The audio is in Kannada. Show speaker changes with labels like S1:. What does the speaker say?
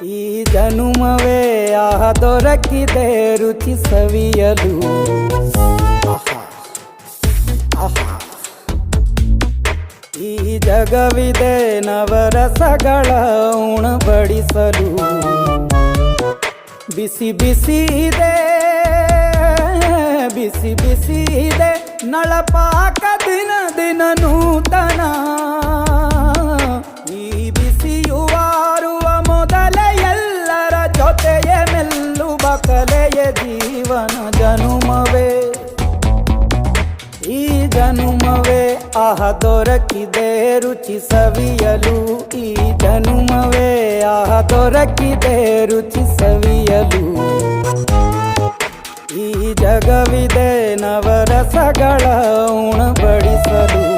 S1: ಈ ಜನುಮವೇ ಆಹ ದೊರಕಿದೆ ರುಚಿ ಸವಿಯಲು. ಈ ಜಗವಿದೆ ನವರಸಗಳ ಉಣಬಡಿಸಲು. ಬಿಸಿ ಬಿಸಿ ಇದೆ, ಬಿಸಿ ಬಿಸಿ ಇದೆ ನಳಪಾಕ ದಿನ ದಿನ ನೂತನ. ಈ ಬಿಸಿಯುವಾರುವ ಮೊದಲೇ ಎಲ್ಲರ ಜೊತೆಯೇ ಮೆಲ್ಲುವ ಕಲೆಯ ಜೀವನ ಜನುಮವೇ. ಈ ಜನುಮವೇ ಆಹ ದೊರಕಿದೆ ರುಚಿ ಸವಿಯಲು. ಈ ಜನುಮವೇ ಆಹ ದೊರಕಿದೆ ರುಚಿ ಸವಿಯಲು. ಈ ಜಗವಿದೆ ನವರಸಗಳ ಉಣಬಡಿಸಲು.